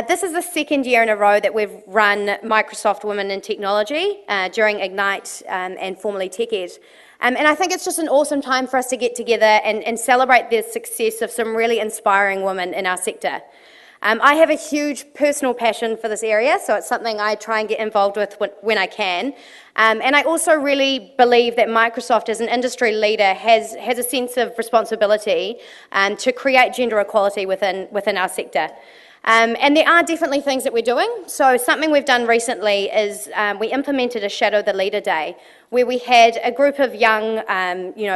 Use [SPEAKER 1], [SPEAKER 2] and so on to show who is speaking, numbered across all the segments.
[SPEAKER 1] This is the second year in a row that we've run Microsoft Women in Technology during Ignite and formerly TechEd. And I think it's just an awesome time for us to get together and celebrate the success of some really inspiring women in our sector. I have a huge personal passion for this area, so it's something I try and get involved with when I can. And I also really believe that Microsoft as an industry leader has a sense of responsibility to create gender equality within our sector. And there are definitely things that we're doing. So something we've done recently is we implemented a Shadow the Leader Day, where we had a group of young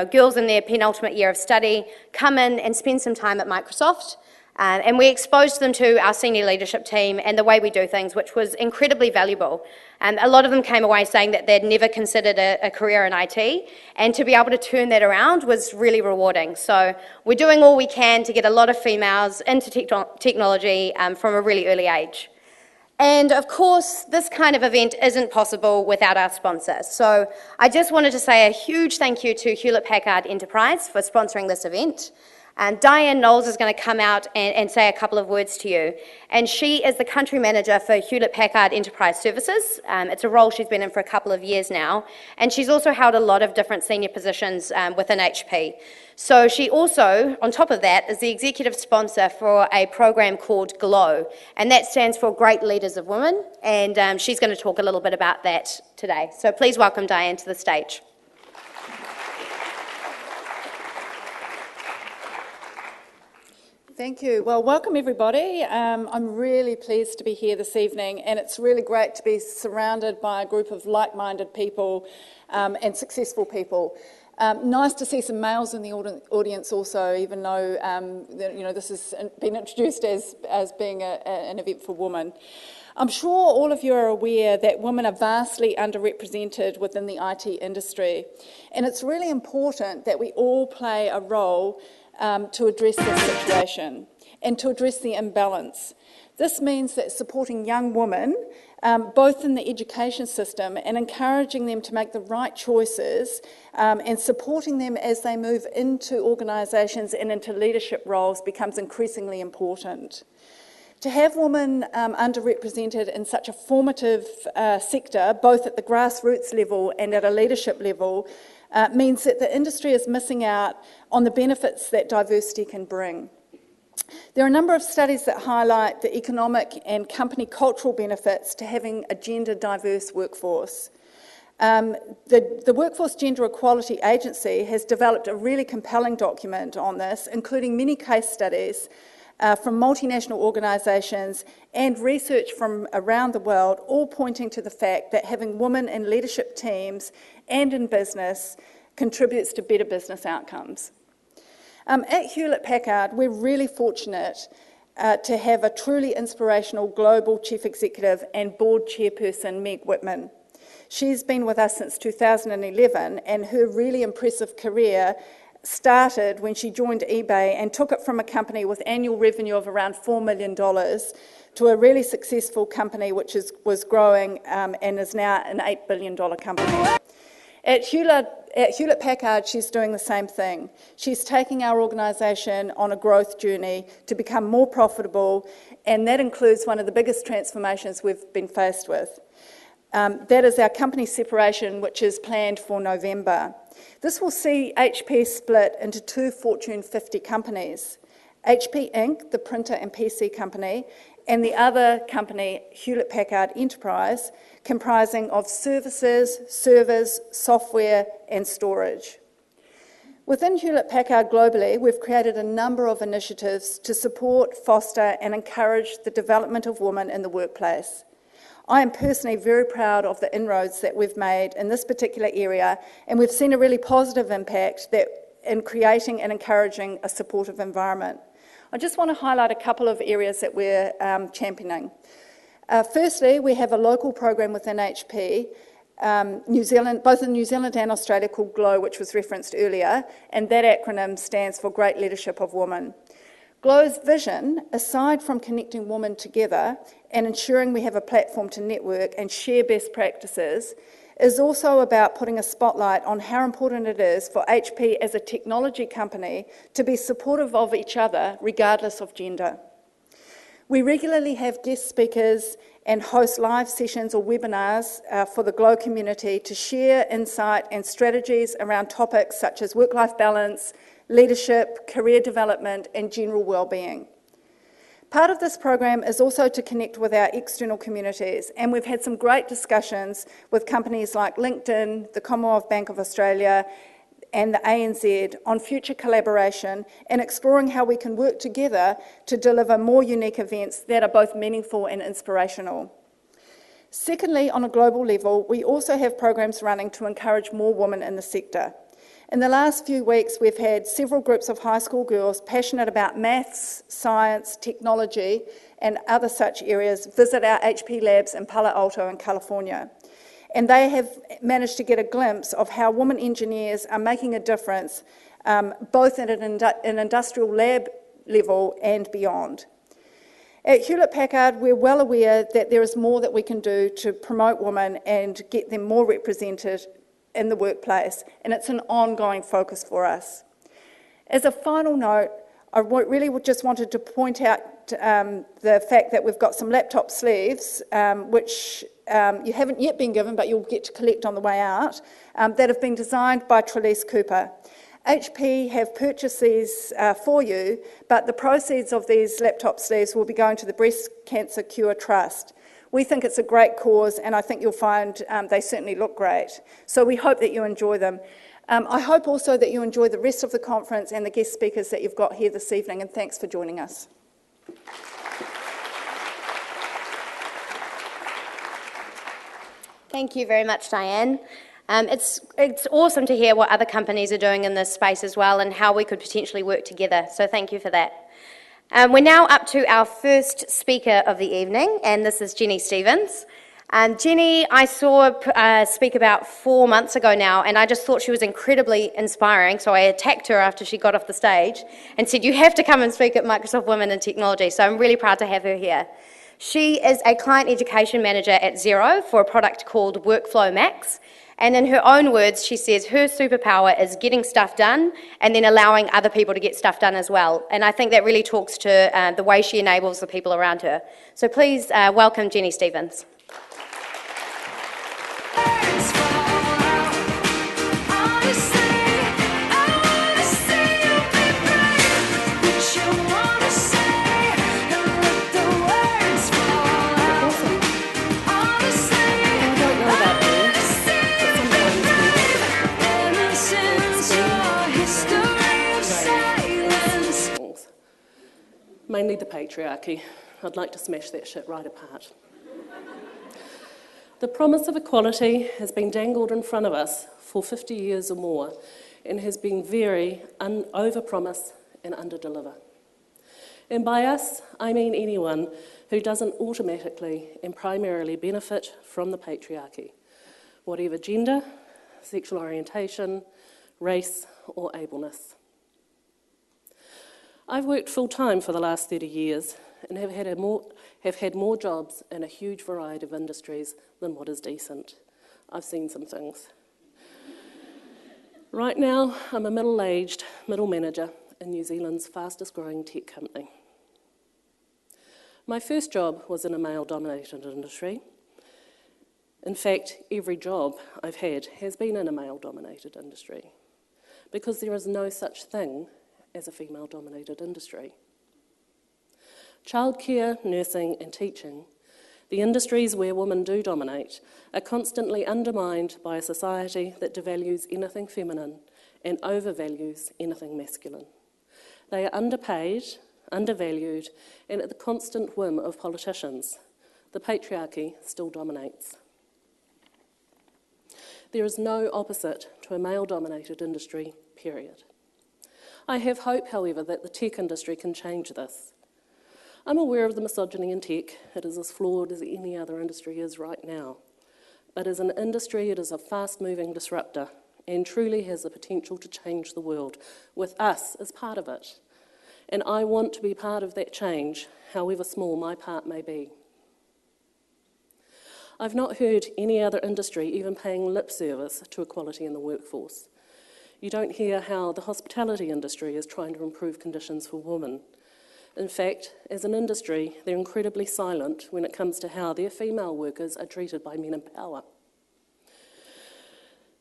[SPEAKER 1] girls in their penultimate year of study come in and spend some time at Microsoft. And we exposed them to our senior leadership team and the way we do things, which was incredibly valuable. A lot of them came away saying that they'd never considered a career in IT, and to be able to turn that around was really rewarding. So we're doing all we can to get a lot of females into technology from a really early age. And of course, this kind of event isn't possible without our sponsors. So I just wanted to say a huge thank you to Hewlett-Packard Enterprise for sponsoring this event. And Diane Knowles is going to come out and say a couple of words to you. And she is the country manager for Hewlett-Packard Enterprise Services. It's a role she's been in for a couple of years now. And she's also held a lot of different senior positions within HP. So she also, on top of that, is the executive sponsor for a program called GLOW. And that stands for Great Leaders of Women. And she's going to talk a little bit about that today. So please welcome Diane to the stage.
[SPEAKER 2] Thank you. Well, welcome everybody. I'm really pleased to be here this evening, and it's really great to be surrounded by a group of like-minded people and successful people. Nice to see some males in the audience also, even though this has been introduced as being an event for women. I'm sure all of you are aware that women are vastly underrepresented within the IT industry, and it's really important that we all play a role to address this situation and to address the imbalance. This means that supporting young women, both in the education system and encouraging them to make the right choices and supporting them as they move into organisations and into leadership roles becomes increasingly important. To have women underrepresented in such a formative sector, both at the grassroots level and at a leadership level, means that the industry is missing out on the benefits that diversity can bring. There are a number of studies that highlight the economic and company cultural benefits to having a gender diverse workforce. The Workforce Gender Equality Agency has developed a really compelling document on this, including many case studies from multinational organisations and research from around the world, all pointing to the fact that having women in leadership teams and in business contributes to better business outcomes. At Hewlett-Packard, we're really fortunate to have a truly inspirational global chief executive and board chairperson, Meg Whitman. She's been with us since 2011, and her really impressive career started when she joined eBay and took it from a company with annual revenue of around $4 million to a really successful company which was growing and is now an $8 billion company. At Hewlett-Packard, she's doing the same thing. She's taking our organisation on a growth journey to become more profitable, and that includes one of the biggest transformations we've been faced with. That is our company separation, which is planned for November. This will see HP split into two Fortune 50 companies, HP Inc., the printer and PC company, and the other company, Hewlett-Packard Enterprise, comprising of services, servers, software, and storage. Within Hewlett-Packard globally, we've created a number of initiatives to support, foster, and encourage the development of women in the workplace. I am personally very proud of the inroads that we've made in this particular area, and we've seen a really positive impact in creating and encouraging a supportive environment. I just want to highlight a couple of areas that we're championing. Firstly, we have a local program within HP, New Zealand, both in New Zealand and Australia, called GLOW, which was referenced earlier, and that acronym stands for Great Leadership of Women. GLOW's vision, aside from connecting women together and ensuring we have a platform to network and share best practices, is also about putting a spotlight on how important it is for HP as a technology company to be supportive of each other, regardless of gender. We regularly have guest speakers and host live sessions or webinars for the GLOW community to share insight and strategies around topics such as work-life balance, leadership, career development, and general well-being. Part of this program is also to connect with our external communities, and we've had some great discussions with companies like LinkedIn, the Commonwealth Bank of Australia, and the ANZ on future collaboration and exploring how we can work together to deliver more unique events that are both meaningful and inspirational. Secondly, on a global level, we also have programs running to encourage more women in the sector. In the last few weeks, we've had several groups of high school girls passionate about maths, science, technology, and other such areas visit our HP labs in Palo Alto in California. And they have managed to get a glimpse of how women engineers are making a difference, both at an industrial lab level and beyond. At Hewlett-Packard, we're well aware that there is more that we can do to promote women and get them more represented in the workplace, and it's an ongoing focus for us. As a final note, I really just wanted to point out the fact that we've got some laptop sleeves, which you haven't yet been given, but you'll get to collect on the way out, that have been designed by Trelise Cooper. HP have purchased these for you, but the proceeds of these laptop sleeves will be going to the Breast Cancer Cure Trust. We think it's a great cause, and I think you'll find they certainly look great. So we hope that you enjoy them. I hope also that you enjoy the rest of the conference and the guest speakers that you've got here this evening, and thanks for joining us.
[SPEAKER 1] Thank you very much, Diane. It's awesome to hear what other companies are doing in this space as well and how we could potentially work together, so thank you for that. We're now up to our first speaker of the evening, and this is Jenny Stevens. Jenny, I saw speak about 4 months ago now, and I just thought she was incredibly inspiring, so I attacked her after she got off the stage and said, you have to come and speak at Microsoft Women in Technology, so I'm really proud to have her here. She is a client education manager at Xero for a product called Workflow Max. And in her own words, she says her superpower is getting stuff done and then allowing other people to get stuff done as well. And I think that really talks to the way she enables the people around her. So please welcome Jenny Stevens.
[SPEAKER 3] Mainly the patriarchy. I'd like to smash that shit right apart. The promise of equality has been dangled in front of us for 50 years or more and has been very over-promise and under-deliver. And by us, I mean anyone who doesn't automatically and primarily benefit from the patriarchy, whatever gender, sexual orientation, race, or ableness. I've worked full-time for the last 30 years and have had more jobs in a huge variety of industries than what is decent. I've seen some things. Right now, I'm a middle-aged middle manager in New Zealand's fastest-growing tech company. My first job was in a male-dominated industry. In fact, every job I've had has been in a male-dominated industry because there is no such thing as a female-dominated industry. Childcare, nursing and teaching, the industries where women do dominate, are constantly undermined by a society that devalues anything feminine and overvalues anything masculine. They are underpaid, undervalued, and at the constant whim of politicians, the patriarchy still dominates. There is no opposite to a male-dominated industry, period. I have hope, however, that the tech industry can change this. I'm aware of the misogyny in tech. It is as flawed as any other industry is right now. But as an industry, it is a fast-moving disruptor and truly has the potential to change the world, with us as part of it. And I want to be part of that change, however small my part may be. I've not heard any other industry even paying lip service to equality in the workforce. You don't hear how the hospitality industry is trying to improve conditions for women. In fact, as an industry, they're incredibly silent when it comes to how their female workers are treated by men in power.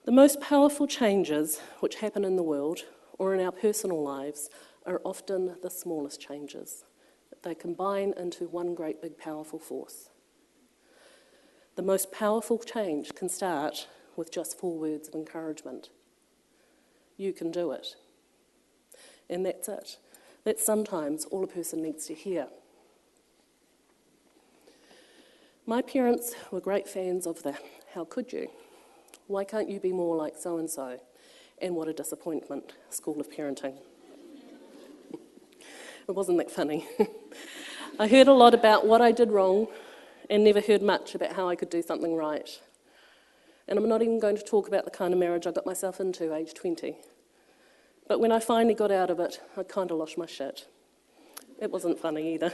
[SPEAKER 3] The most powerful changes which happen in the world or in our personal lives are often the smallest changes. They combine into one great big powerful force. The most powerful change can start with just 4 words of encouragement. You can do it. And that's it. That's sometimes all a person needs to hear. My parents were great fans of the "how could you? Why can't you be more like so-and-so? And what a disappointment, school of parenting." It wasn't that funny. I heard a lot about what I did wrong and never heard much about how I could do something right. And I'm not even going to talk about the kind of marriage I got myself into age 20. But when I finally got out of it, I kind of lost my shit. It wasn't funny either.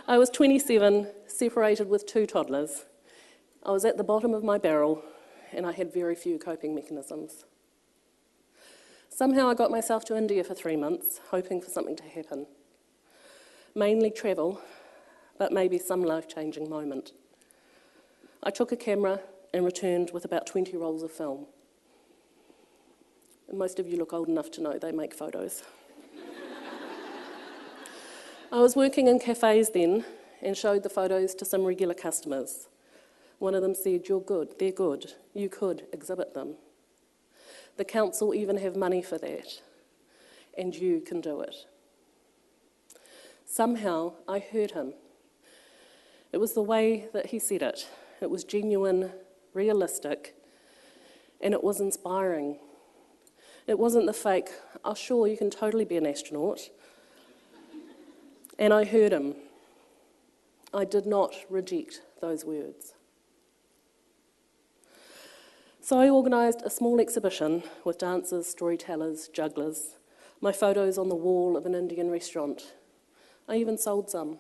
[SPEAKER 3] I was 27, separated with 2 toddlers. I was at the bottom of my barrel, and I had very few coping mechanisms. Somehow I got myself to India for 3 months, hoping for something to happen. Mainly travel, but maybe some life-changing moment. I took a camera and returned with about 20 rolls of film. And most of you look old enough to know they make photos. I was working in cafes then and showed the photos to some regular customers. One of them said, "You're good, they're good, you could exhibit them. The council even have money for that, and you can do it." Somehow I heard him. It was the way that he said it. It was genuine, realistic, and it was inspiring. It wasn't the fake, "Oh sure, you can totally be an astronaut." And I heard him. I did not reject those words. So I organised a small exhibition with dancers, storytellers, jugglers, my photos on the wall of an Indian restaurant. I even sold some.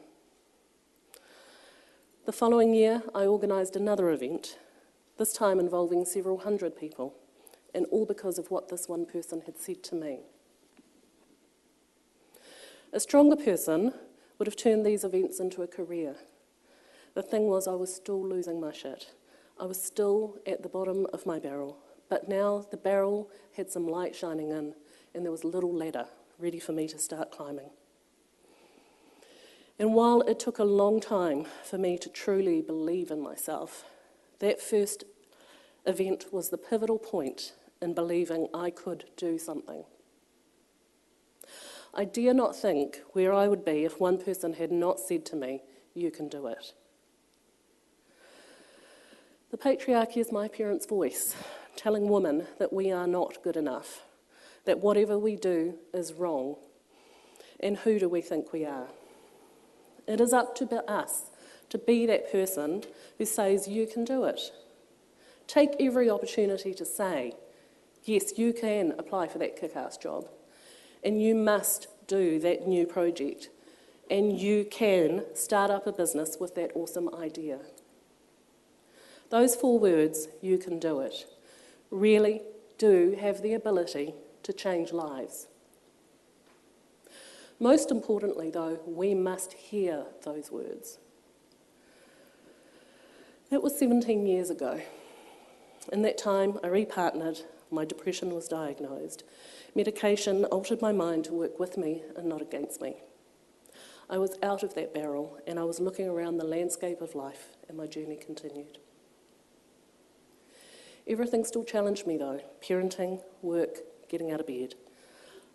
[SPEAKER 3] The following year, I organised another event, this time involving several hundred people, and all because of what this one person had said to me. A stronger person would have turned these events into a career. The thing was, I was still losing my shit. I was still at the bottom of my barrel, but now the barrel had some light shining in, and there was a little ladder ready for me to start climbing. And while it took a long time for me to truly believe in myself, that first event was the pivotal point in believing I could do something. I dare not think where I would be if one person had not said to me, "You can do it." The patriarchy is my parents' voice, telling women that we are not good enough, that whatever we do is wrong, and who do we think we are? It is up to us to be that person who says, "You can do it." Take every opportunity to say, "Yes, you can apply for that kick-ass job, and you must do that new project, and you can start up a business with that awesome idea." Those 4 words, "you can do it," really do have the ability to change lives. Most importantly, though, we must hear those words. It was 17 years ago. In that time, I repartnered, my depression was diagnosed. Medication altered my mind to work with me and not against me. I was out of that barrel, and I was looking around the landscape of life, and my journey continued. Everything still challenged me, though: parenting, work, getting out of bed.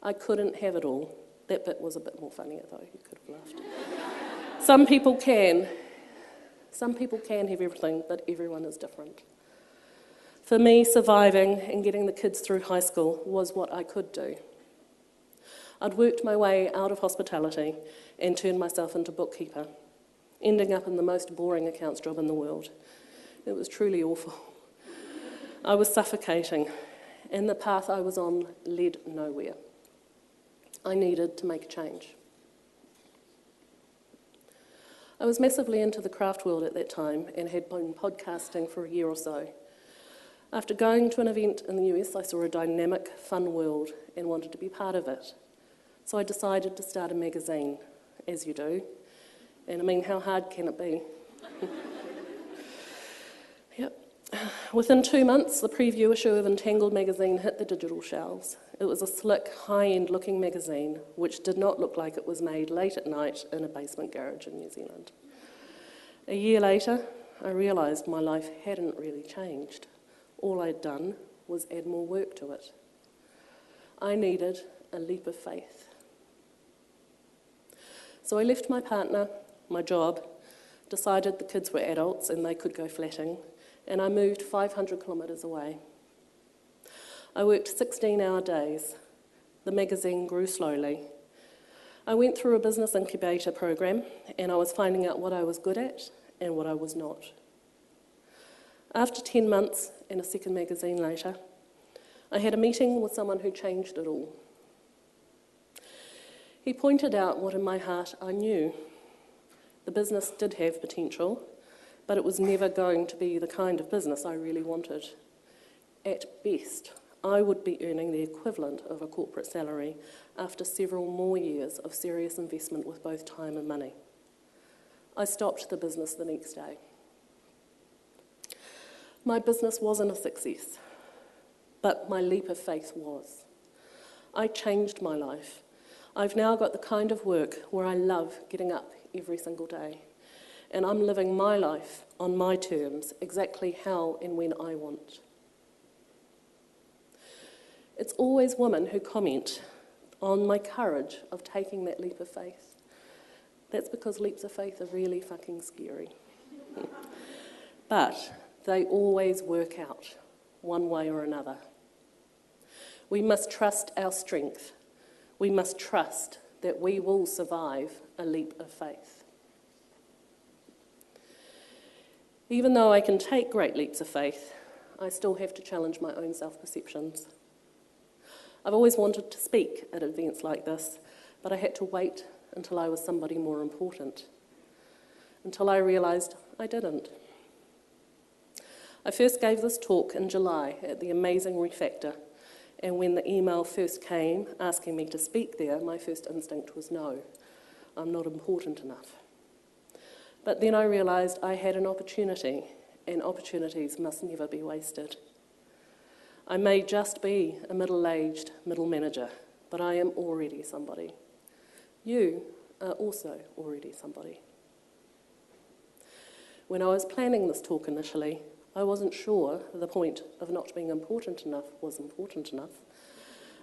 [SPEAKER 3] I couldn't have it all. That bit was a bit more funnier, though. You could have laughed. Some people can have everything, but everyone is different. For me, surviving and getting the kids through high school was what I could do. I'd worked my way out of hospitality and turned myself into bookkeeper, ending up in the most boring accounts job in the world. It was truly awful. I was suffocating, and the path I was on led nowhere. I needed to make a change. I was massively into the craft world at that time and had been podcasting for a year or so. After going to an event in the US, I saw a dynamic, fun world and wanted to be part of it. So I decided to start a magazine, as you do. And I mean, how hard can it be? Yep. Within 2 months, the preview issue of Entangled magazine hit the digital shelves. It was a slick, high-end looking magazine, which did not look like it was made late at night in a basement garage in New Zealand. A year later, I realised my life hadn't really changed. All I'd done was add more work to it. I needed a leap of faith. So I left my partner, my job, decided the kids were adults and they could go flatting, and I moved 500 kilometres away. I worked 16-hour days. The magazine grew slowly. I went through a business incubator program, and I was finding out what I was good at and what I was not. After 10 months and a second magazine later, I had a meeting with someone who changed it all. He pointed out what in my heart I knew. The business did have potential, but it was never going to be the kind of business I really wanted. At best, I would be earning the equivalent of a corporate salary after several more years of serious investment with both time and money. I stopped the business the next day. My business wasn't a success, but my leap of faith was. I changed my life. I've now got the kind of work where I love getting up every single day, and I'm living my life on my terms, exactly how and when I want. It's always women who comment on my courage of taking that leap of faith. That's because leaps of faith are really fucking scary. But they always work out, one way or another. We must trust our strength. We must trust that we will survive a leap of faith. Even though I can take great leaps of faith, I still have to challenge my own self-perceptions. I've always wanted to speak at events like this, but I had to wait until I was somebody more important, until I realised I didn't. I first gave this talk in July at the amazing Refactor, and when the email first came asking me to speak there, my first instinct was no, I'm not important enough. But then I realised I had an opportunity, and opportunities must never be wasted. I may just be a middle-aged middle manager, but I am already somebody. You are also already somebody. When I was planning this talk initially, I wasn't sure the point of not being important enough was important enough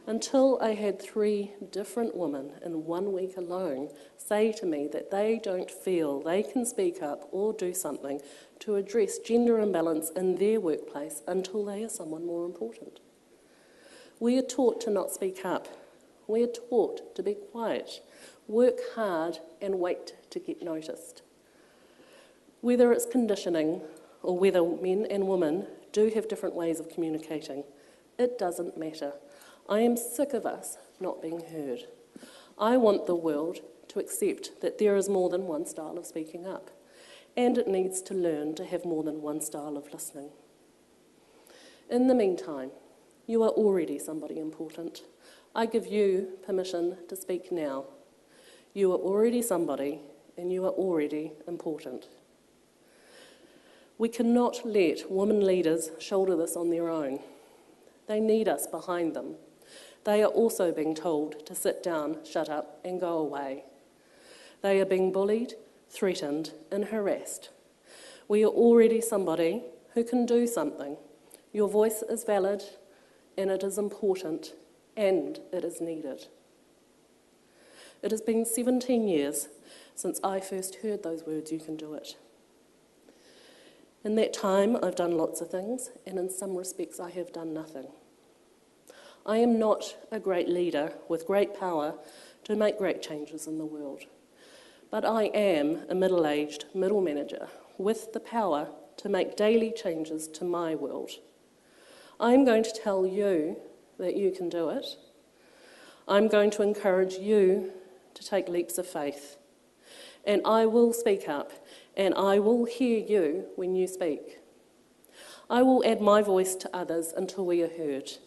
[SPEAKER 3] until I had 3 different women in 1 week alone say to me that they don't feel they can speak up or do something to address gender imbalance in their workplace until they are someone more important. We are taught to not speak up. We are taught to be quiet, work hard and wait to get noticed. Whether it's conditioning or whether men and women do have different ways of communicating, it doesn't matter. I am sick of us not being heard. I want the world to accept that there is more than one style of speaking up, and it needs to learn to have more than one style of listening. In the meantime, you are already somebody important. I give you permission to speak now. You are already somebody, and you are already important. We cannot let women leaders shoulder this on their own. They need us behind them. They are also being told to sit down, shut up, and go away. They are being bullied, threatened, and harassed. We are already somebody who can do something. Your voice is valid, and it is important, and it is needed. It has been 17 years since I first heard those words, "You can do it." In that time, I've done lots of things, and in some respects, I have done nothing. I am not a great leader with great power to make great changes in the world, but I am a middle-aged middle manager with the power to make daily changes to my world. I'm going to tell you that you can do it. I'm going to encourage you to take leaps of faith, and I will speak up, and I will hear you when you speak. I will add my voice to others until we are heard,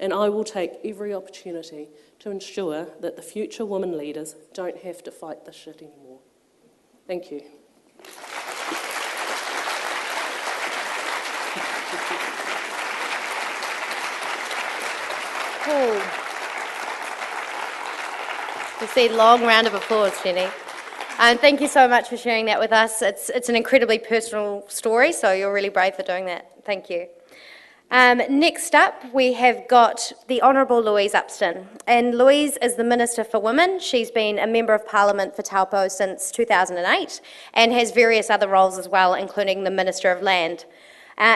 [SPEAKER 3] and I will take every opportunity to ensure that the future women leaders don't have to fight this shit anymore. Thank you.
[SPEAKER 1] Just a long round of applause, Jenny. And thank you so much for sharing that with us. It's an incredibly personal story, so you're really brave for doing that. Thank you. Next up, we have got the Honourable Louise Upston. And Louise is the Minister for Women. She's been a Member of Parliament for Taupo since 2008 and has various other roles as well, including the Minister of Land.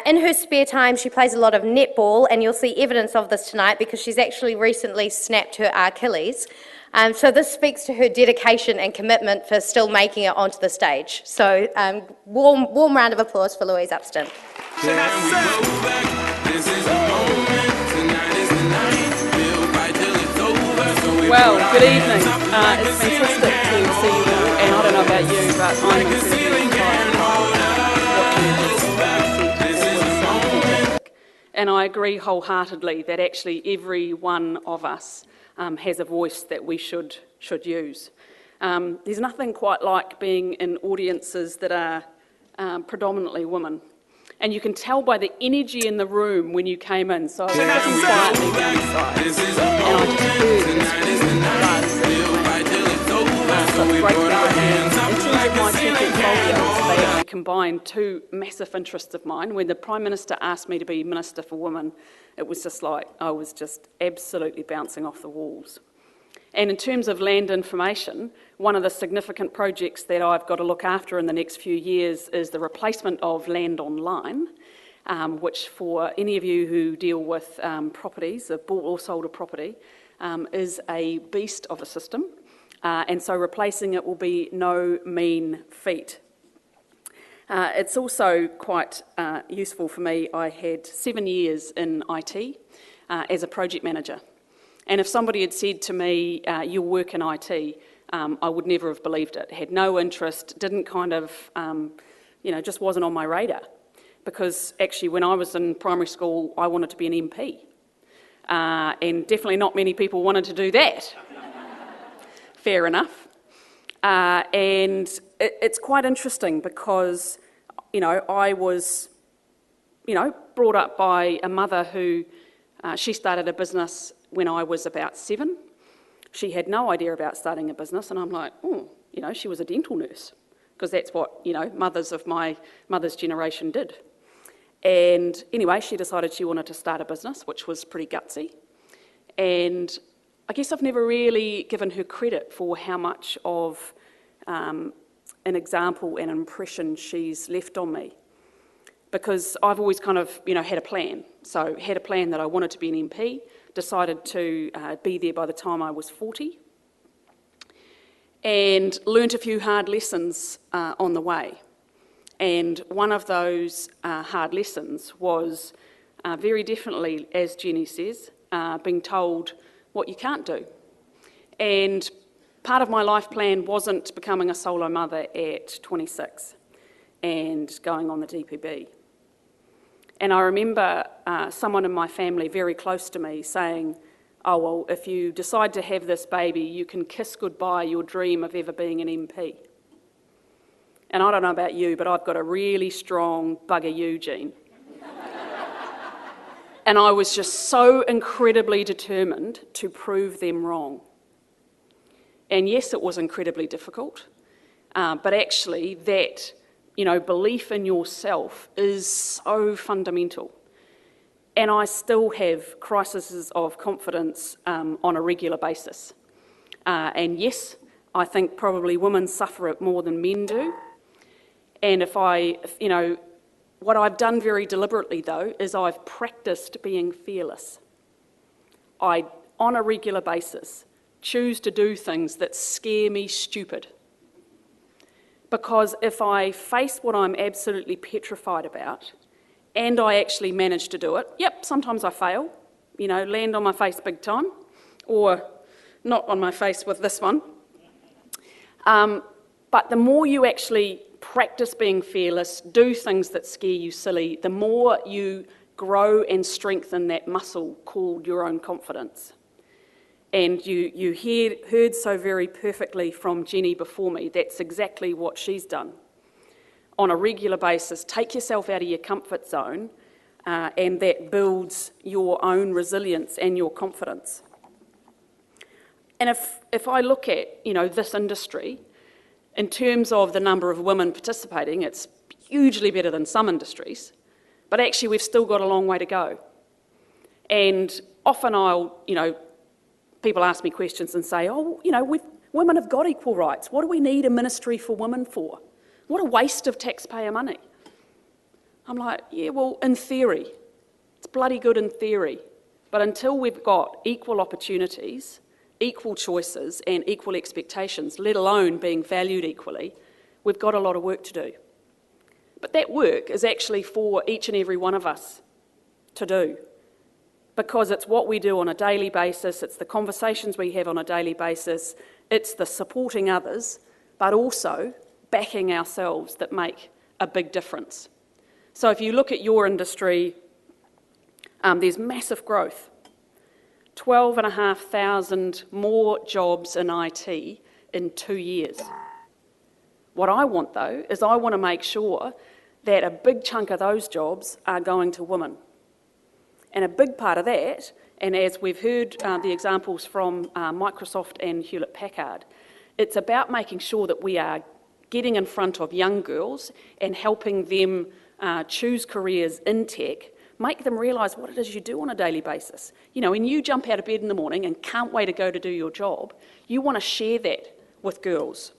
[SPEAKER 1] In her spare time, she plays a lot of netball, and you'll see evidence of this tonight because she's actually recently snapped her Achilles. So this speaks to her dedication and commitment for still making it onto the stage. So warm round of applause for Louise Upston.
[SPEAKER 4] Well, good evening. It's fantastic to see you all, and I don't know about you, but I'm incredibly inspired by and I agree wholeheartedly that actually every one of us has a voice that we should use. There's nothing quite like being in audiences that are predominantly women. And you can tell by the energy in the room when you came in, so I was sitting quietly down the side, and I just heard this buzz. So it's great to be here. In terms of my two portfolios, they actually combine two massive interests of mine. When the Prime Minister asked me to be Minister for Women, it was just like I was just absolutely bouncing off the walls. And in terms of land information, one of the significant projects that I've got to look after in the next few years is the replacement of Land Online, which for any of you who deal with properties, a bought or sold a property, is a beast of a system. And so replacing it will be no mean feat. It's also quite useful for me. I had 7 years in IT as a project manager. And if somebody had said to me, you'll work in IT, I would never have believed it. Had no interest, didn't kind of, just wasn't on my radar. Because actually when I was in primary school, I wanted to be an MP. And definitely not many people wanted to do that. Fair enough. And it's quite interesting because, I was, brought up by a mother who, she started a business when I was about 7. She had no idea about starting a business, and I'm like, she was a dental nurse, because that's what, mothers of my mother's generation did. And anyway, she decided she wanted to start a business, which was pretty gutsy. And I guess I've never really given her credit for how much of an example and impression she's left on me. Because I've always kind of, had a plan. So had a plan that I wanted to be an MP, decided to be there by the time I was 40, and learnt a few hard lessons on the way. And one of those hard lessons was very definitely, as Jenny says, being told what you can't do. And part of my life plan wasn't becoming a solo mother at 26 and going on the DPB. And I remember someone in my family very close to me saying, oh, well, if you decide to have this baby, you can kiss goodbye your dream of ever being an MP. And I don't know about you, but I've got a really strong bugger you gene. And I was just so incredibly determined to prove them wrong. And yes, it was incredibly difficult, but actually that, belief in yourself is so fundamental. And I still have crises of confidence on a regular basis. And yes, I think probably women suffer it more than men do. And what I've done very deliberately though is I've practiced being fearless. I, on a regular basis, choose to do things that scare me stupid. Because if I face what I'm absolutely petrified about, and I actually manage to do it, yep, sometimes I fail, land on my face big time, or not on my face with this one. But the more you actually practice being fearless, do things that scare you silly, the more you grow and strengthen that muscle called your own confidence. And you heard so very perfectly from Jenny before me, that's exactly what she's done. On a regular basis, take yourself out of your comfort zone, and that builds your own resilience and your confidence. And if I look at, this industry, in terms of the number of women participating, it's hugely better than some industries, but actually we've still got a long way to go. And often people ask me questions and say, women have got equal rights. What do we need a ministry for women for? What a waste of taxpayer money. I'm like, yeah, well, in theory, it's bloody good in theory. But until we've got equal opportunities, equal choices and equal expectations, let alone being valued equally, we've got a lot of work to do. But that work is actually for each and every one of us to do, because it's what we do on a daily basis, it's the conversations we have on a daily basis, it's the supporting others, but also backing ourselves that make a big difference. So if you look at your industry, there's massive growth. 12,500 more jobs in IT in 2 years. What I want, though, is I want to make sure that a big chunk of those jobs are going to women. And a big part of that, and as we've heard the examples from Microsoft and Hewlett-Packard, it's about making sure that we are getting in front of young girls and helping them choose careers in tech, make them realise what it is you do on a daily basis. When you jump out of bed in the morning and can't wait to go to do your job, you want to share that with girls.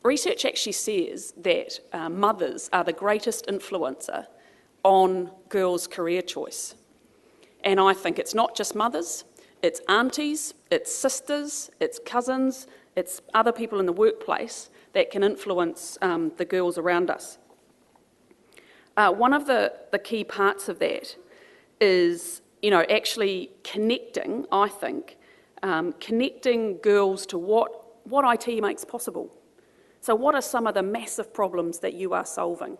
[SPEAKER 4] Research actually says that mothers are the greatest influencer on girls' career choice. And I think it's not just mothers, it's aunties, it's sisters, it's cousins, it's other people in the workplace that can influence the girls around us. One of the key parts of that is, actually connecting, I think, connecting girls to what IT makes possible. So what are some of the massive problems that you are solving?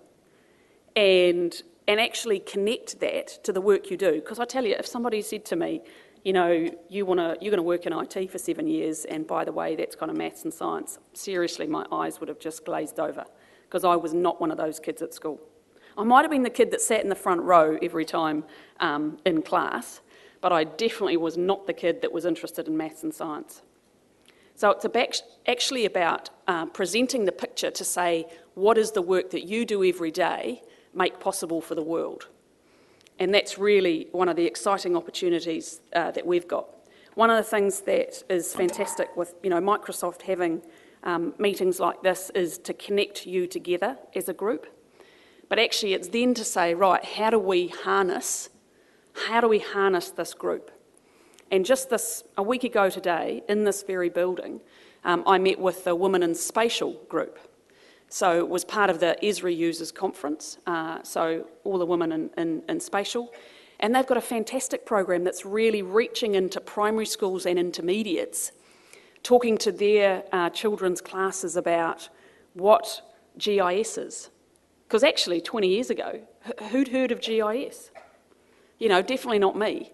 [SPEAKER 4] And actually connect that to the work you do. Because I tell you, if somebody said to me, you're going to work in IT for 7 years, and by the way, that's kind of maths and science, seriously, my eyes would have just glazed over, because I was not one of those kids at school. I might have been the kid that sat in the front row every time in class, but I definitely was not the kid that was interested in maths and science. So it's actually about presenting the picture to say, what is the work that you do every day make possible for the world? And that's really one of the exciting opportunities that we've got. One of the things that is fantastic with Microsoft having meetings like this is to connect you together as a group. But actually it's then to say, right, how do we harness this group? And just a week ago today, in this very building, I met with the Women in Spatial group. So it was part of the Esri Users Conference, so all the women in Spatial. And they've got a fantastic program that's really reaching into primary schools and intermediates, talking to their children's classes about what GIS is. Because actually, 20 years ago, who'd heard of GIS? Definitely not me.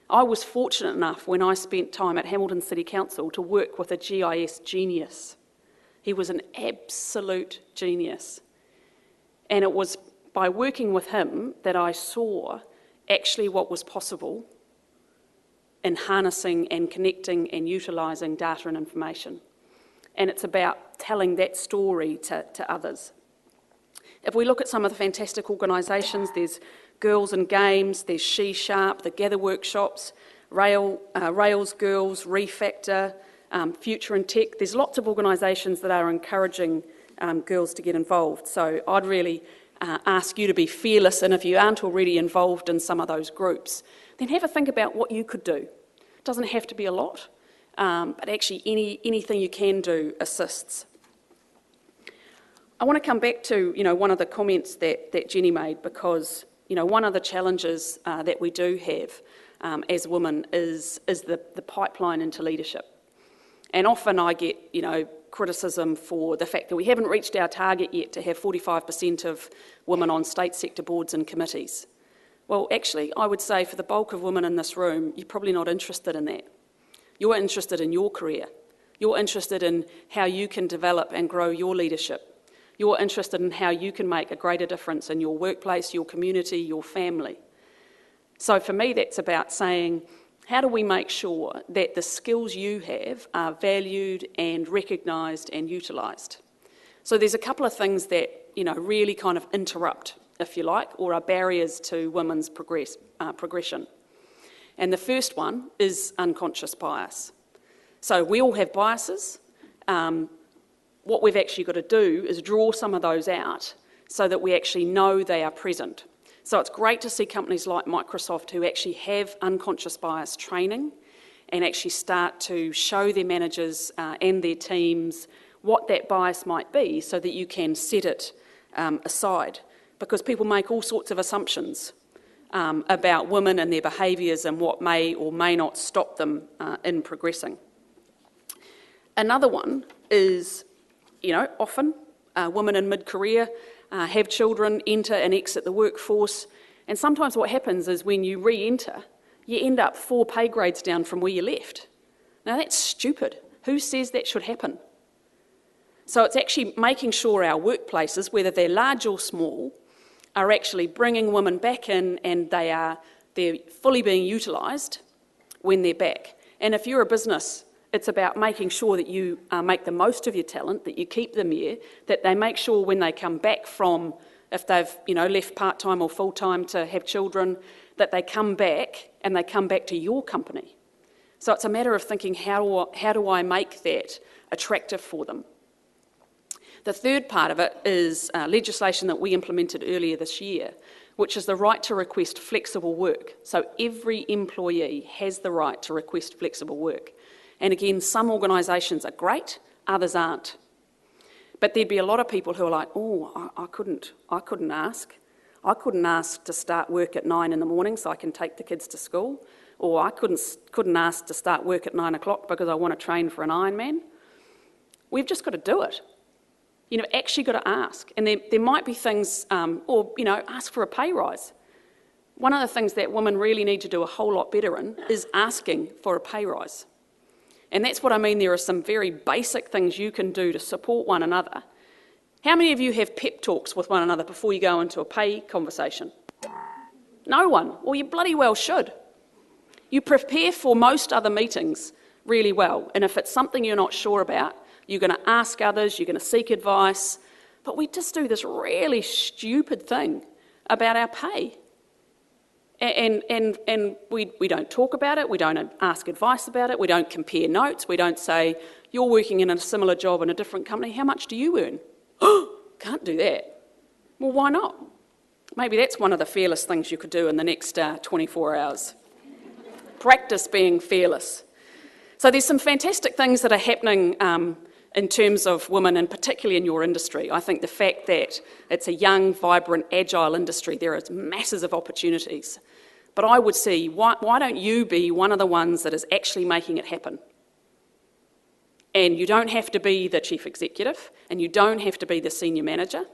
[SPEAKER 4] I was fortunate enough when I spent time at Hamilton City Council to work with a GIS genius. He was an absolute genius. And it was by working with him that I saw actually what was possible in harnessing and connecting and utilising data and information. And it's about telling that story to others. If we look at some of the fantastic organisations, there's Girls in Games, there's She Sharp, the Gather Workshops, Rails Girls, Refactor, Future in Tech. There's lots of organisations that are encouraging girls to get involved. So I'd really ask you to be fearless, and if you aren't already involved in some of those groups, then have a think about what you could do. It doesn't have to be a lot, but actually anything you can do assists. I want to come back to one of the comments that Jenny made, because one of the challenges that we do have as women is the pipeline into leadership. And often I get criticism for the fact that we haven't reached our target yet to have 45% of women on state sector boards and committees. Well, actually, I would say for the bulk of women in this room, you're probably not interested in that. You're interested in your career. You're interested in how you can develop and grow your leadership. You're interested in how you can make a greater difference in your workplace, your community, your family. So for me, that's about saying, how do we make sure that the skills you have are valued and recognised and utilised? So there's a couple of things that, really kind of interrupt, if you like, or are barriers to women's progression. And the first one is unconscious bias. So we all have biases. What we've actually got to do is draw some of those out so that we actually know they are present. So it's great to see companies like Microsoft who actually have unconscious bias training and actually start to show their managers and their teams what that bias might be so that you can set it aside. Because people make all sorts of assumptions about women and their behaviours and what may or may not stop them in progressing. Another one is, often women in mid-career have children, enter and exit the workforce, and sometimes what happens is when you re-enter, you end up 4 pay grades down from where you left. Now that's stupid. Who says that should happen? So it's actually making sure our workplaces, whether they're large or small, are actually bringing women back in and they're fully being utilised when they're back. And if you're a business, it's about making sure that you make the most of your talent, that you keep them here, that they make sure when they come back from, if they've left part-time or full-time to have children, that they come back and they come back to your company. So it's a matter of thinking, how do I make that attractive for them? The third part of it is legislation that we implemented earlier this year, which is the right to request flexible work. So every employee has the right to request flexible work. And again, some organisations are great, others aren't. But there'd be a lot of people who are like, I couldn't ask. I couldn't ask to start work at 9 in the morning so I can take the kids to school. Or I couldn't ask to start work at 9 o'clock because I want to train for an Ironman. We've just got to do it. You've actually got to ask. And there might be things, ask for a pay rise. One of the things that women really need to do a whole lot better in is asking for a pay rise. And that's what I mean, there are some very basic things you can do to support one another. How many of you have pep talks with one another before you go into a pay conversation? No one. Well, you bloody well should. You prepare for most other meetings really well. And if it's something you're not sure about, you're going to ask others, you're going to seek advice. But we just do this really stupid thing about our pay. And we don't talk about it, we don't ask advice about it, we don't compare notes, we don't say, you're working in a similar job in a different company, how much do you earn? Can't do that. Well, why not? Maybe that's one of the fearless things you could do in the next 24 hours. Practice being fearless. So there's some fantastic things that are happening in terms of women, and particularly in your industry. I think the fact that it's a young, vibrant, agile industry, there are masses of opportunities. But I would see, why don't you be one of the ones that is actually making it happen? And you don't have to be the chief executive, and you don't have to be the senior manager.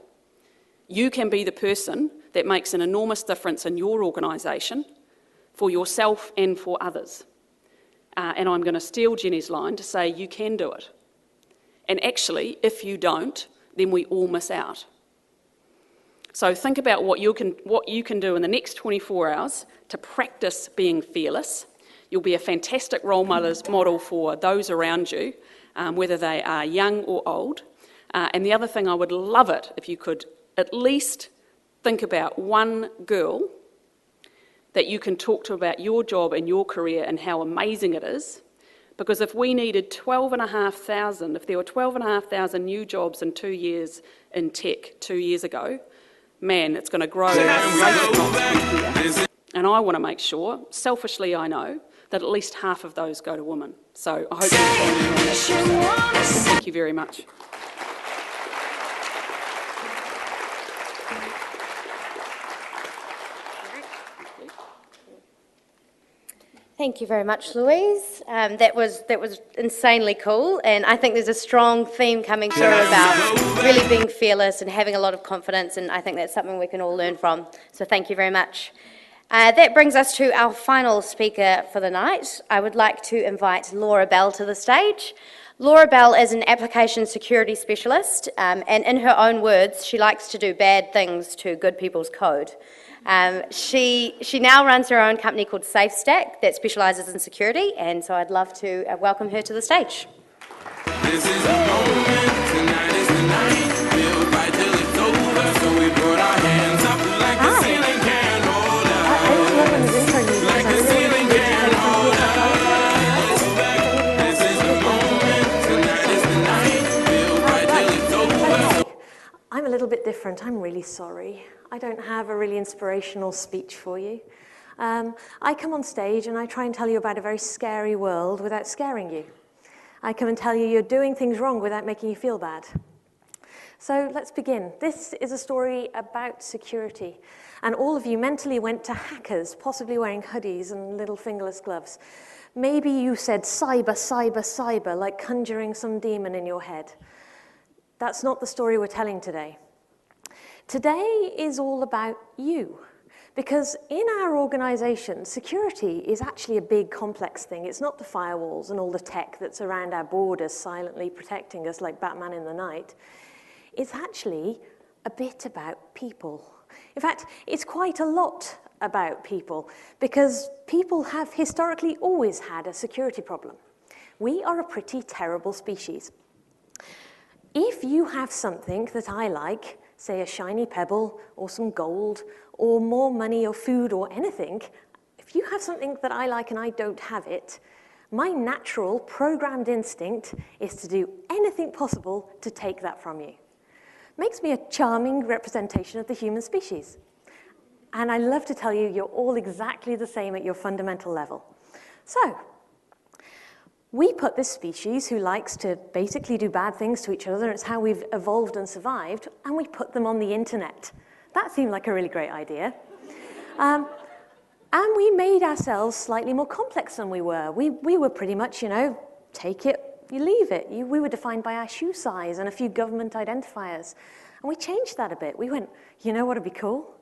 [SPEAKER 4] You can be the person that makes an enormous difference in your organisation for yourself and for others. And I'm going to steal Jenny's line to say you can do it. And actually, if you don't, then we all miss out. So think about what you can do in the next 24 hours to practice being fearless. You'll be a fantastic role model for those around you, whether they are young or old. And the other thing, I would love it if you could at least think about one girl that you can talk to about your job and your career and how amazing it is. Because if we needed 12,500, if there were 12,500 new jobs in 2 years in tech 2 years ago, man, it's going to grow. And I want to make sure, selfishly I know, that at least half of those go to women. So I hope you can join me on that. Thank you very much.
[SPEAKER 1] Thank you very much, Louise. That was insanely cool, and I think there's a strong theme coming through about really being fearless and having a lot of confidence, and I think that's something we can all learn from. So thank you very much. That brings us to our final speaker for the night. I would like to invite Laura Bell to the stage. Laura Bell is an application security specialist, and in her own words, she likes to do bad things to good people's code. She now runs her own company called SafeStack that specialises in security, and so I'd love to welcome her to the stage.
[SPEAKER 5] This is the moment, tonight is the night. We'll fight till it's over, so we put our hands up like the ceiling can't hold us. Like the ceiling can't hold us. This is the moment, tonight is the night. We'll fight till it's over.
[SPEAKER 6] I'm a little bit different. I'm really sorry. I don't have a really inspirational speech for you. I come on stage and I try and tell you about a very scary world without scaring you. I come and tell you you're doing things wrong without making you feel bad. So let's begin. This is a story about security. And all of you mentally went to hackers, possibly wearing hoodies and little fingerless gloves. Maybe you said cyber, cyber, cyber, like conjuring some demon in your head. That's not the story we're telling today. Today is all about you. Because in our organization, security is actually a big, complex thing. It's not the firewalls and all the tech that's around our borders silently protecting us like Batman in the night. It's actually a bit about people. In fact, it's quite a lot about people, because people have historically always had a security problem. We are a pretty terrible species. If you have something that I like, say a shiny pebble or some gold or more money or food or anything, if you have something that I like and I don't have it, my natural programmed instinct is to do anything possible to take that from you. Makes me a charming representation of the human species. And I love to tell you, you're all exactly the same at your fundamental level. So, we put this species who likes to basically do bad things to each other, it's how we've evolved and survived, and we put them on the internet. That seemed like a really great idea. And we made ourselves slightly more complex than we were. We were pretty much, take it, you leave it. We were defined by our shoe size and a few government identifiers. And we changed that a bit. We went, you know what would be cool?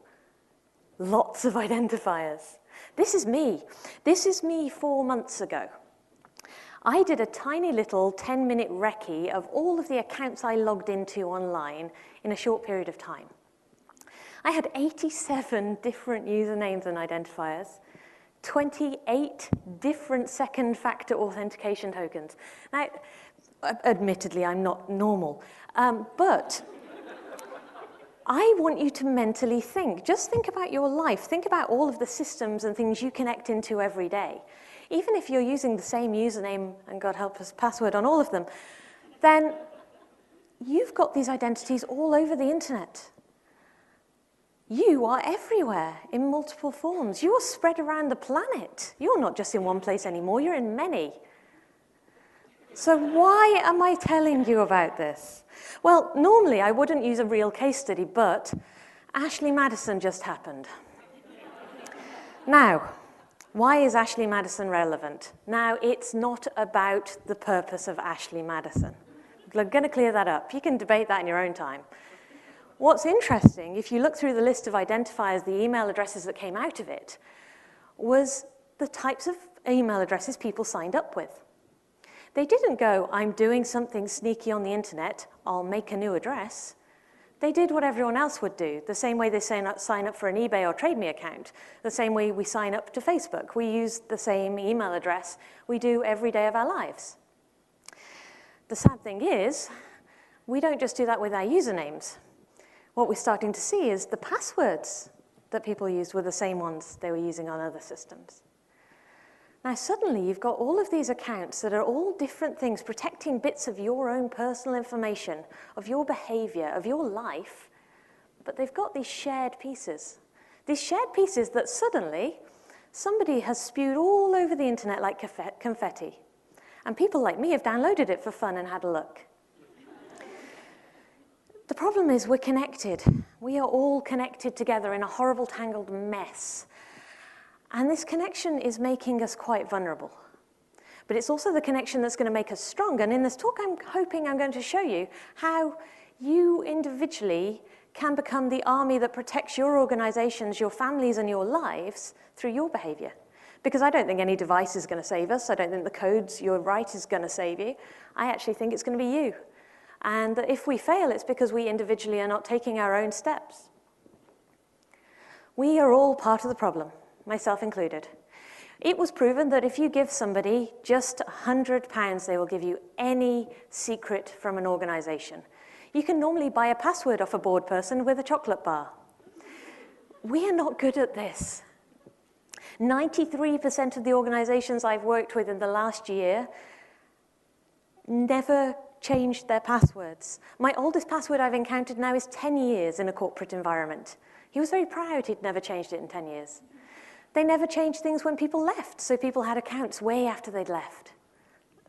[SPEAKER 6] Lots of identifiers. This is me. This is me 4 months ago. I did a tiny little 10-minute recce of all of the accounts I logged into online in a short period of time. I had 87 different usernames and identifiers, 28 different second-factor authentication tokens. Now, admittedly, I'm not normal, but I want you to mentally think. Just think about your life. Think about all of the systems and things you connect into every day. Even if you're using the same username, and God help us, password on all of them, then you've got these identities all over the internet. You are everywhere in multiple forms. You are spread around the planet. You're not just in one place anymore, you're in many. So why am I telling you about this? Well, normally I wouldn't use a real case study, but Ashley Madison just happened. Now, why is Ashley Madison relevant? Now, it's not about the purpose of Ashley Madison. I'm going to clear that up. You can debate that in your own time. What's interesting, if you look through the list of identifiers, the email addresses that came out of it, was the types of email addresses people signed up with. They didn't go, I'm doing something sneaky on the internet, I'll make a new address. They did what everyone else would do, the same way they sign up for an eBay or TradeMe account, the same way we sign up to Facebook. We use the same email address we do every day of our lives. The sad thing is, we don't just do that with our usernames. What we're starting to see is the passwords that people used were the same ones they were using on other systems. Now suddenly you've got all of these accounts that are all different things, protecting bits of your own personal information, of your behavior, of your life, but they've got these shared pieces. These shared pieces that suddenly somebody has spewed all over the internet like confetti. And people like me have downloaded it for fun and had a look. The problem is we're connected. We are all connected together in a horrible tangled mess. And this connection is making us quite vulnerable. But it's also the connection that's going to make us strong. And in this talk, I'm hoping I'm going to show you how you individually can become the army that protects your organizations, your families, and your lives through your behavior. Because I don't think any device is going to save us. I don't think the codes you write is going to save you. I actually think it's going to be you. And that if we fail, it's because we individually are not taking our own steps. We are all part of the problem, myself included. It was proven that if you give somebody just £100, they will give you any secret from an organization. You can normally buy a password off a bored person with a chocolate bar. We are not good at this. 93% of the organizations I've worked with in the last year never changed their passwords. My oldest password I've encountered now is 10 years in a corporate environment. He was very proud he'd never changed it in 10 years. They never changed things when people left, so people had accounts way after they'd left.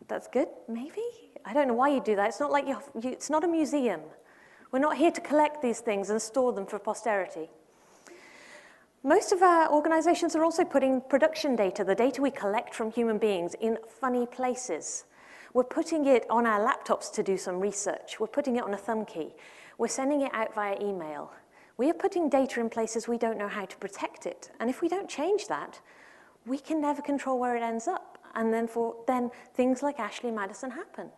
[SPEAKER 6] That's good, maybe? I don't know why you do that. It's not like it's not a museum. We're not here to collect these things and store them for posterity. Most of our organizations are also putting production data, the data we collect from human beings, in funny places. We're putting it on our laptops to do some research. We're putting it on a thumb key. We're sending it out via email. We are putting data in places we don't know how to protect it. And if we don't change that, we can never control where it ends up. And then things like Ashley Madison happen.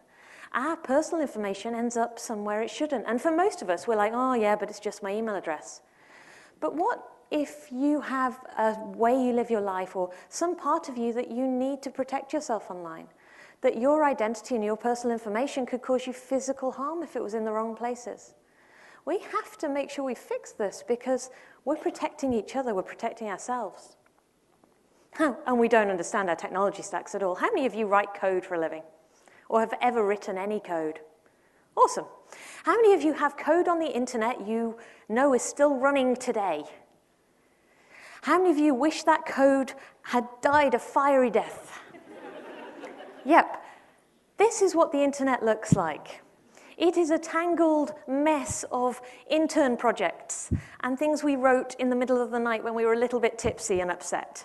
[SPEAKER 6] Our personal information ends up somewhere it shouldn't. And for most of us, we're like, oh yeah, but it's just my email address. But what if you have a way you live your life or some part of you that you need to protect yourself online? That your identity and your personal information could cause you physical harm if it was in the wrong places. We have to make sure we fix this because we're protecting each other, we're protecting ourselves. And we don't understand our technology stacks at all. How many of you write code for a living? Or have ever written any code? Awesome. How many of you have code on the internet you know is still running today? How many of you wish that code had died a fiery death? Yep. This is what the internet looks like. It is a tangled mess of intern projects and things we wrote in the middle of the night when we were a little bit tipsy and upset.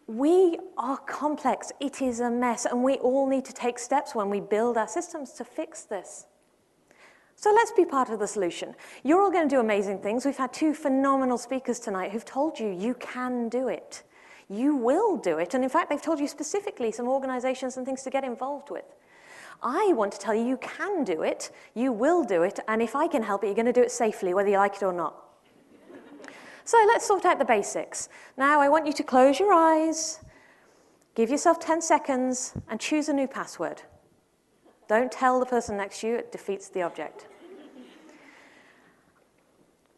[SPEAKER 6] We are complex. It is a mess, and we all need to take steps when we build our systems to fix this. So let's be part of the solution. You're all going to do amazing things. We've had 2 phenomenal speakers tonight who've told you you can do it. You will do it, and in fact, they've told you specifically some organizations and things to get involved with. I want to tell you you can do it, you will do it, and if I can help it, you're going to do it safely, whether you like it or not. So let's sort out the basics. Now I want you to close your eyes, give yourself 10 seconds, and choose a new password. Don't tell the person next to you, it defeats the object.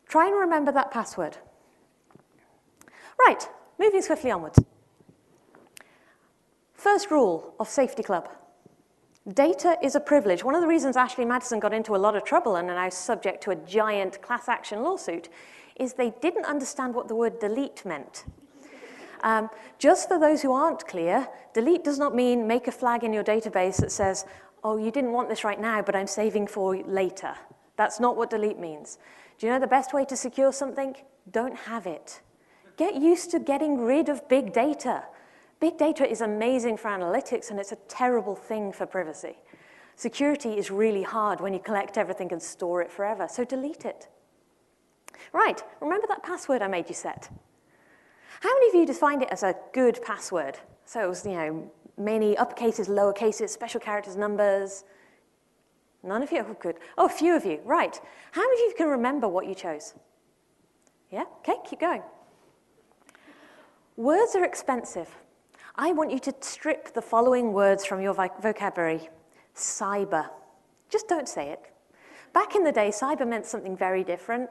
[SPEAKER 6] Try and remember that password. Right, moving swiftly onwards. First rule of Safety Club. Data is a privilege. One of the reasons Ashley Madison got into a lot of trouble and are now subject to a giant class action lawsuit is they didn't understand what the word delete meant. Just for those who aren't clear, delete does not mean make a flag in your database that says, oh, you didn't want this right now, but I'm saving for later. That's not what delete means. Do you know the best way to secure something? Don't have it. Get used to getting rid of big data. Big data is amazing for analytics, and it's a terrible thing for privacy. Security is really hard when you collect everything and store it forever, so delete it. Right, remember that password I made you set? How many of you defined it as a good password? So it was, many uppercases, lower cases, special characters, numbers. None of you? Oh, good. Oh, a few of you. Right. How many of you can remember what you chose? Yeah? Okay, keep going. Words are expensive. I want you to strip the following words from your vocabulary. Cyber. Just don't say it. Back in the day, cyber meant something very different.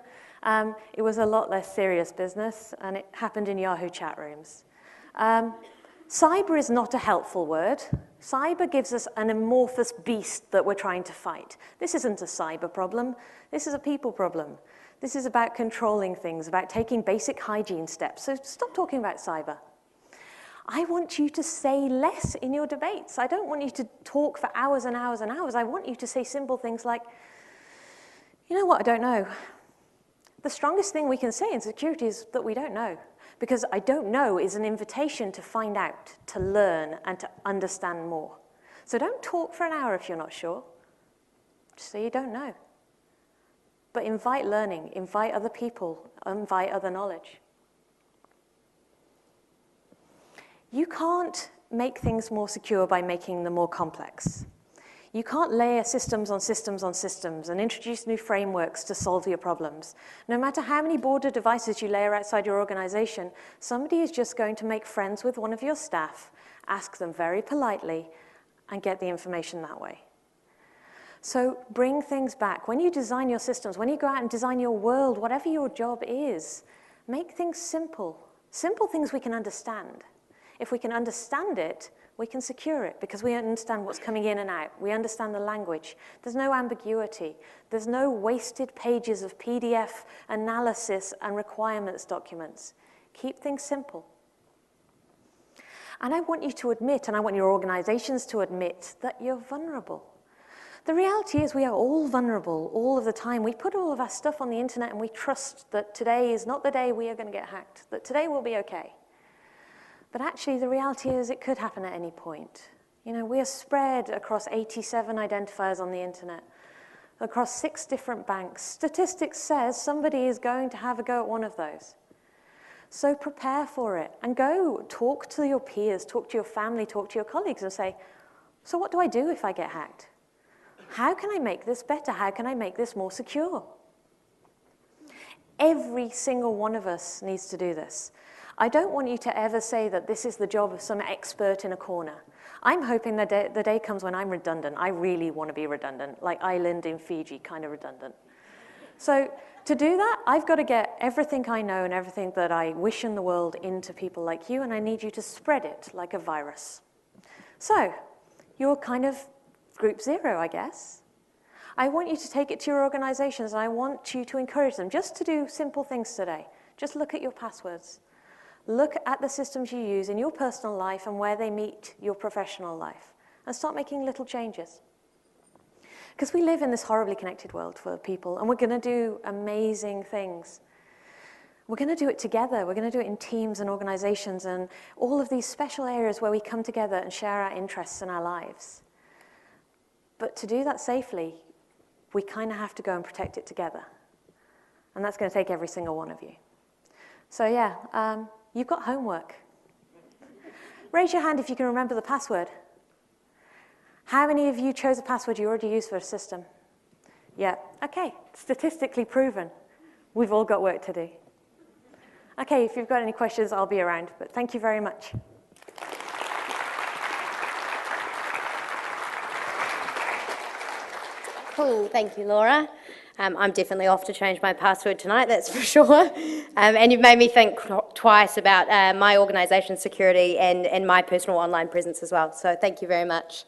[SPEAKER 6] It was a lot less serious business, and it happened in Yahoo chat rooms. Cyber is not a helpful word. Cyber gives us an amorphous beast that we're trying to fight. This isn't a cyber problem. This is a people problem. This is about controlling things, about taking basic hygiene steps. So stop talking about cyber. I want you to say less in your debates. I don't want you to talk for hours and hours and hours. I want you to say simple things like, you know what, I don't know. The strongest thing we can say in security is that we don't know. Because I don't know is an invitation to find out, to learn, and to understand more. So don't talk for an hour if you're not sure. Just say you don't know. but invite learning, invite other people, invite other knowledge. You can't make things more secure by making them more complex. You can't layer systems on systems on systems and introduce new frameworks to solve your problems. No matter how many border devices you layer outside your organization, somebody is just going to make friends with one of your staff, ask them very politely, and get the information that way. So bring things back. When you design your systems, when you go out and design your world, whatever your job is, make things simple. Simple things we can understand. If we can understand it, we can secure it because we understand what's coming in and out. We understand the language. There's no ambiguity. There's no wasted pages of PDF analysis and requirements documents. Keep things simple. And I want you to admit, and I want your organizations to admit, that you're vulnerable. The reality is we are all vulnerable all of the time. We put all of our stuff on the internet and we trust that today is not the day we are going to get hacked, that today will be okay. But actually, the reality is it could happen at any point. You know, we are spread across 87 identifiers on the internet, across 6 different banks. Statistics says somebody is going to have a go at one of those. So prepare for it and go talk to your peers, talk to your family, talk to your colleagues and say, so what do I do if I get hacked? How can I make this better? How can I make this more secure? Every single one of us needs to do this. I don't want you to ever say that this is the job of some expert in a corner. I'm hoping the day comes when I'm redundant. I really want to be redundant, like Island in Fiji, kind of redundant. So to do that, I've got to get everything I know and everything that I wish in the world into people like you, and I need you to spread it like a virus. So you're kind of group 0, I guess. I want you to take it to your organizations, and I want you to encourage them just to do simple things today. Just look at your passwords. Look at the systems you use in your personal life and where they meet your professional life, and start making little changes. Because we live in this horribly connected world for people, and we're going to do amazing things. We're going to do it together. We're going to do it in teams and organizations and all of these special areas where we come together and share our interests and our lives. But to do that safely, we kind of have to go and protect it together. And that's going to take every single one of you. So yeah, you've got homework. Raise your hand if you can remember the password. How many of you chose a password you already used for a system? Yeah, okay, statistically proven. We've all got work to do. Okay, if you've got any questions, I'll be around, but thank you very much.
[SPEAKER 1] Cool, thank you, Laura. I'm definitely off to change my password tonight, that's for sure. And you've made me think twice about my organisation's security and my personal online presence as well. So thank you very much.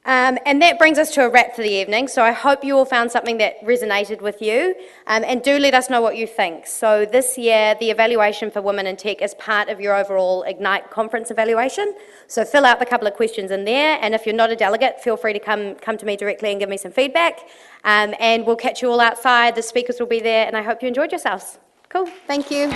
[SPEAKER 1] And that brings us to a wrap for the evening. So I hope you all found something that resonated with you. And do let us know what you think. So this year, the evaluation for Women in Tech is part of your overall Ignite conference evaluation. So fill out the couple of questions in there. And if you're not a delegate, feel free to come to me directly and give me some feedback. And we'll catch you all outside. The speakers will be there. And I hope you enjoyed yourselves. Cool. Thank you.